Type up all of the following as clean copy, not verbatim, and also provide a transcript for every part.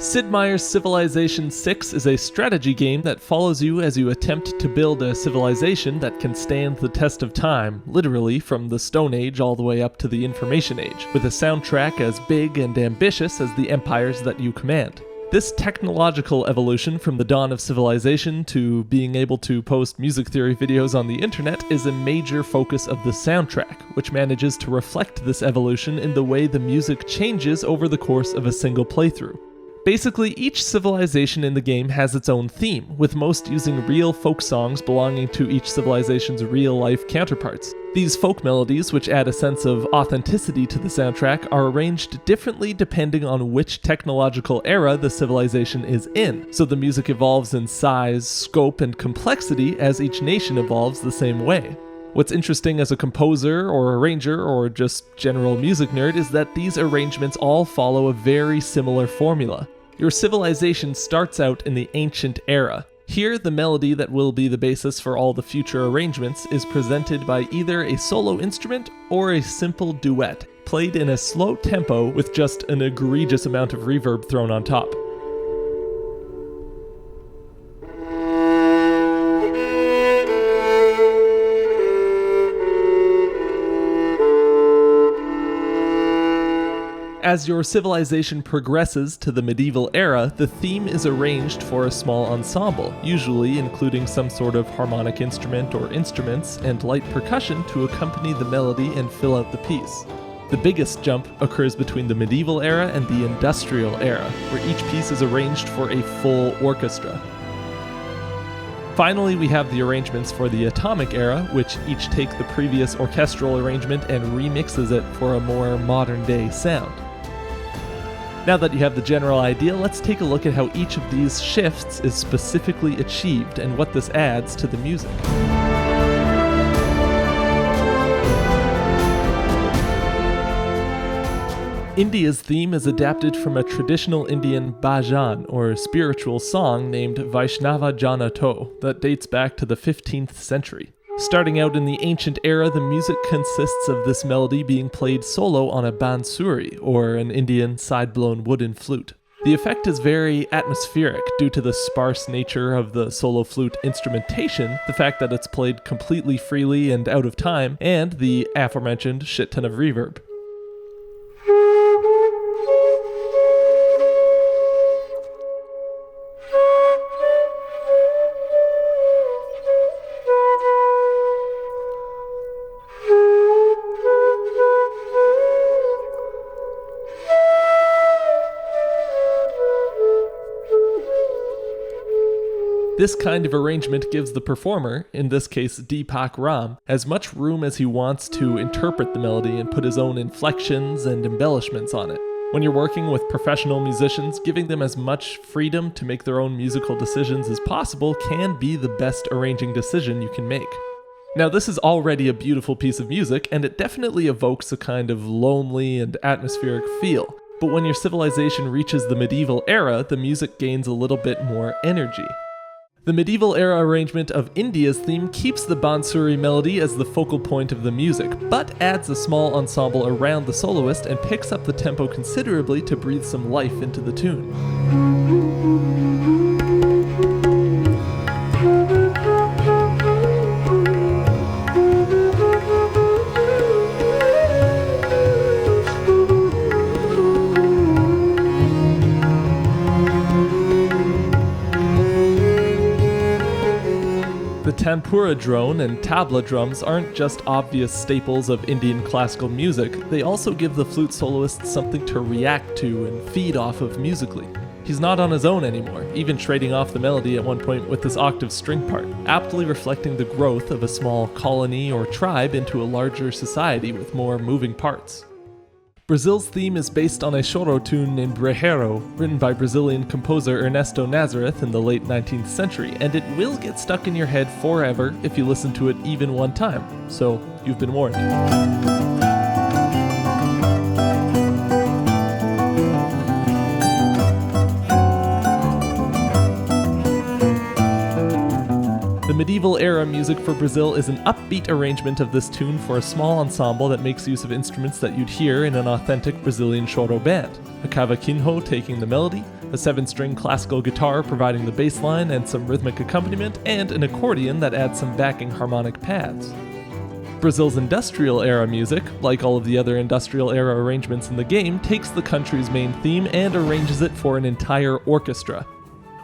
Sid Meier's Civilization VI is a strategy game that follows you as you attempt to build a civilization that can stand the test of time, literally from the Stone Age all the way up to the Information Age, with a soundtrack as big and ambitious as the empires that you command. This technological evolution from the dawn of civilization to being able to post music theory videos on the internet is a major focus of the soundtrack, which manages to reflect this evolution in the way the music changes over the course of a single playthrough. Basically, each civilization in the game has its own theme, with most using real folk songs belonging to each civilization's real-life counterparts. These folk melodies, which add a sense of authenticity to the soundtrack, are arranged differently depending on which technological era the civilization is in, so the music evolves in size, scope, and complexity as each nation evolves the same way. What's interesting as a composer or arranger or just general music nerd is that these arrangements all follow a very similar formula. Your civilization starts out in the ancient era. Here, the melody that will be the basis for all the future arrangements is presented by either a solo instrument or a simple duet, played in a slow tempo with just an egregious amount of reverb thrown on top. As your civilization progresses to the medieval era, the theme is arranged for a small ensemble, usually including some sort of harmonic instrument or instruments and light percussion to accompany the melody and fill out the piece. The biggest jump occurs between the medieval era and the industrial era, where each piece is arranged for a full orchestra. Finally, we have the arrangements for the atomic era, which each take the previous orchestral arrangement and remixes it for a more modern-day sound. Now that you have the general idea, let's take a look at how each of these shifts is specifically achieved and what this adds to the music. India's theme is adapted from a traditional Indian bhajan, or spiritual song, named Vaishnava Jana To, that dates back to the 15th century. Starting out in the ancient era, the music consists of this melody being played solo on a bansuri, or an Indian side-blown wooden flute. The effect is very atmospheric due to the sparse nature of the solo flute instrumentation, the fact that it's played completely freely and out of time, and the aforementioned shit ton of reverb. This kind of arrangement gives the performer, in this case Deepak Ram, as much room as he wants to interpret the melody and put his own inflections and embellishments on it. When you're working with professional musicians, giving them as much freedom to make their own musical decisions as possible can be the best arranging decision you can make. Now, this is already a beautiful piece of music, and it definitely evokes a kind of lonely and atmospheric feel. But when your civilization reaches the medieval era, the music gains a little bit more energy. The medieval era arrangement of India's theme keeps the bansuri melody as the focal point of the music, but adds a small ensemble around the soloist and picks up the tempo considerably to breathe some life into the tune. The tanpura drone and tabla drums aren't just obvious staples of Indian classical music, they also give the flute soloist something to react to and feed off of musically. He's not on his own anymore, even trading off the melody at one point with this octave string part, aptly reflecting the growth of a small colony or tribe into a larger society with more moving parts. Brazil's theme is based on a choro tune named Brejero, written by Brazilian composer Ernesto Nazareth in the late 19th century, and it will get stuck in your head forever if you listen to it even one time, so you've been warned. The medieval-era music for Brazil is an upbeat arrangement of this tune for a small ensemble that makes use of instruments that you'd hear in an authentic Brazilian choro band. A cavaquinho taking the melody, a 7-string classical guitar providing the bass line and some rhythmic accompaniment, and an accordion that adds some backing harmonic pads. Brazil's industrial era music, like all of the other industrial era arrangements in the game, takes the country's main theme and arranges it for an entire orchestra.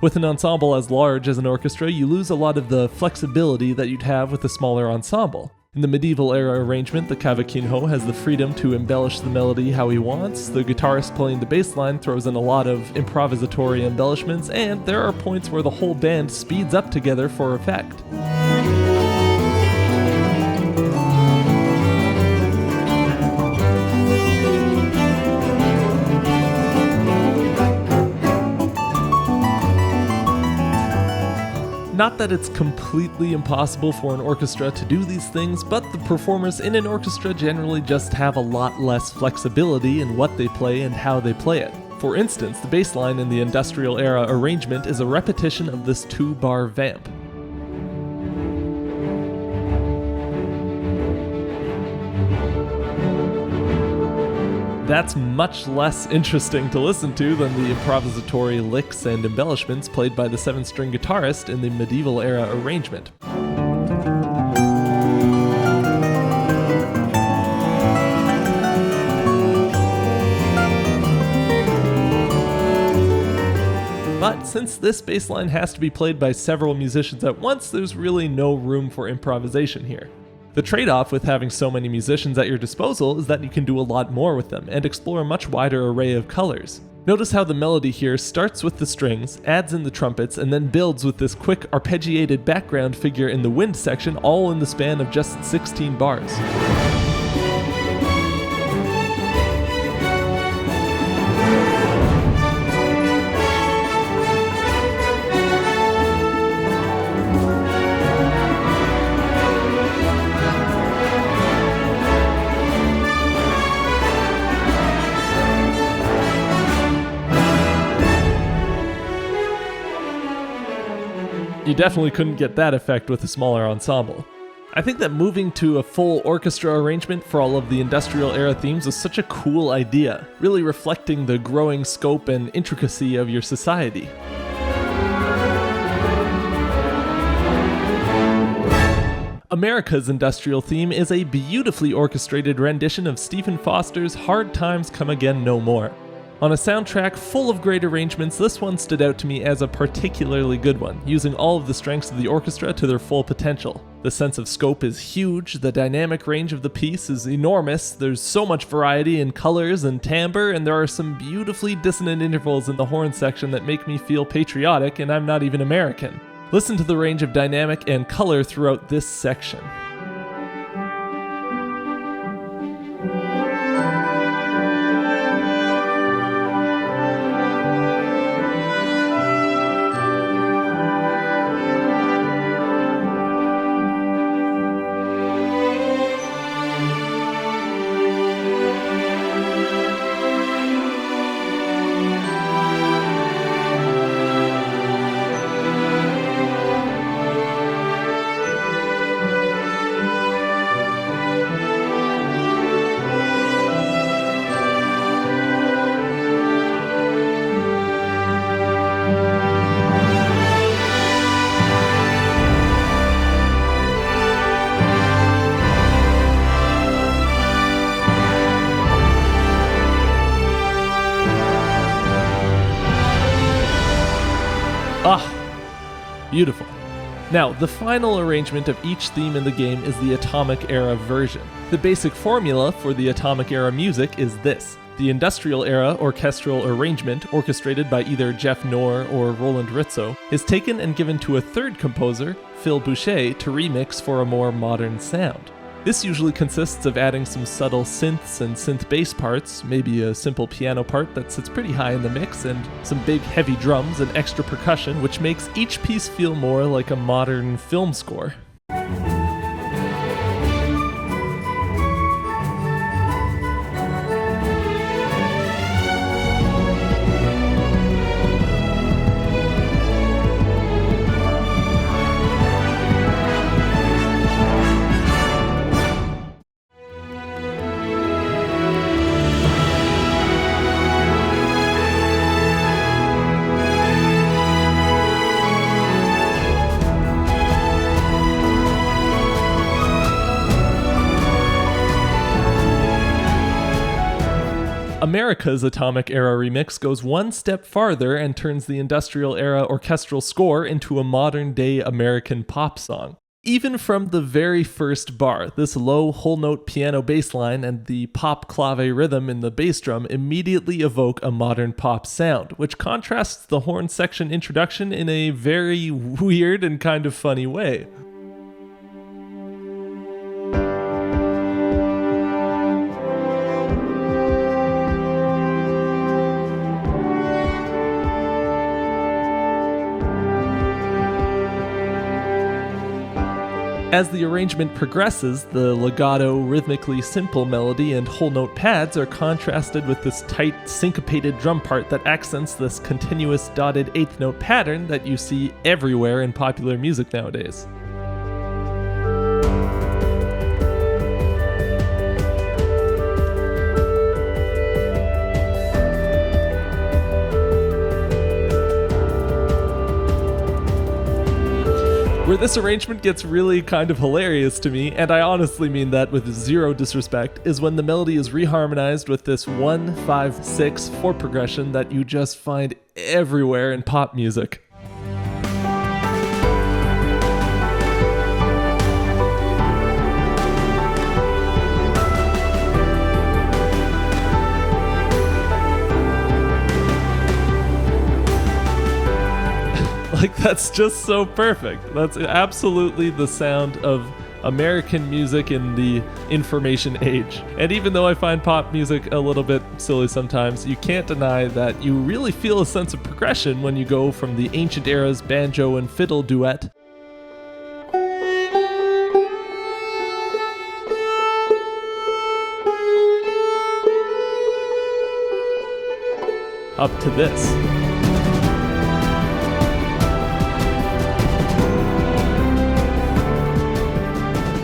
With an ensemble as large as an orchestra, you lose a lot of the flexibility that you'd have with a smaller ensemble. In the medieval era arrangement, the cavaquinho has the freedom to embellish the melody how he wants, the guitarist playing the bass line throws in a lot of improvisatory embellishments, and there are points where the whole band speeds up together for effect. Not that it's completely impossible for an orchestra to do these things, but the performers in an orchestra generally just have a lot less flexibility in what they play and how they play it. For instance, the bass line in the industrial era arrangement is a repetition of this 2-bar vamp. That's much less interesting to listen to than the improvisatory licks and embellishments played by the 7-string guitarist in the medieval era arrangement. But since this bass line has to be played by several musicians at once, there's really no room for improvisation here. The trade-off with having so many musicians at your disposal is that you can do a lot more with them and explore a much wider array of colors. Notice how the melody here starts with the strings, adds in the trumpets, and then builds with this quick arpeggiated background figure in the wind section, all in the span of just 16 bars. You definitely couldn't get that effect with a smaller ensemble. I think that moving to a full orchestra arrangement for all of the industrial era themes was such a cool idea, really reflecting the growing scope and intricacy of your society. America's industrial theme is a beautifully orchestrated rendition of Stephen Foster's Hard Times Come Again No More. On a soundtrack full of great arrangements, this one stood out to me as a particularly good one, using all of the strengths of the orchestra to their full potential. The sense of scope is huge, the dynamic range of the piece is enormous, there's so much variety in colors and timbre, and there are some beautifully dissonant intervals in the horn section that make me feel patriotic, and I'm not even American. Listen to the range of dynamic and color throughout this section. Beautiful. Now, the final arrangement of each theme in the game is the Atomic Era version. The basic formula for the Atomic Era music is this. The Industrial Era orchestral arrangement, orchestrated by either Jeff Knorr or Roland Rizzo, is taken and given to a third composer, Phil Boucher, to remix for a more modern sound. This usually consists of adding some subtle synths and synth bass parts, maybe a simple piano part that sits pretty high in the mix, and some big heavy drums and extra percussion, which makes each piece feel more like a modern film score. America's Atomic Era remix goes one step farther and turns the industrial era orchestral score into a modern-day American pop song. Even from the very first bar, this low whole note piano bass line and the pop clave rhythm in the bass drum immediately evoke a modern pop sound, which contrasts the horn section introduction in a very weird and kind of funny way. As the arrangement progresses, the legato, rhythmically simple melody and whole note pads are contrasted with this tight, syncopated drum part that accents this continuous dotted eighth note pattern that you see everywhere in popular music nowadays. Where this arrangement gets really kind of hilarious to me, and I honestly mean that with zero disrespect, is when the melody is reharmonized with this 1-5-6-4 progression that you just find everywhere in pop music. Like, that's just so perfect. That's absolutely the sound of American music in the information age. And even though I find pop music a little bit silly sometimes, you can't deny that you really feel a sense of progression when you go from the ancient era's banjo and fiddle duet up to this.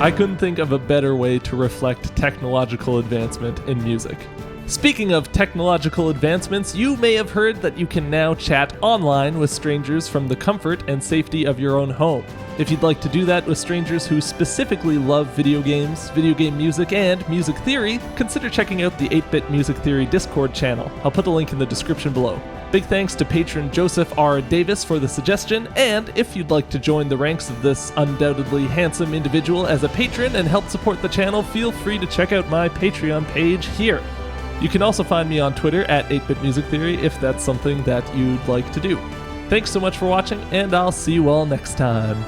I couldn't think of a better way to reflect technological advancement in music. Speaking of technological advancements, you may have heard that you can now chat online with strangers from the comfort and safety of your own home. If you'd like to do that with strangers who specifically love video games, video game music, and music theory, consider checking out the 8-Bit Music Theory Discord channel. I'll put a link in the description below. Big thanks to patron Joseph R. Davis for the suggestion, and if you'd like to join the ranks of this undoubtedly handsome individual as a patron and help support the channel, feel free to check out my Patreon page here. You can also find me on Twitter at 8-Bit Music Theory if that's something that you'd like to do. Thanks so much for watching, and I'll see you all next time.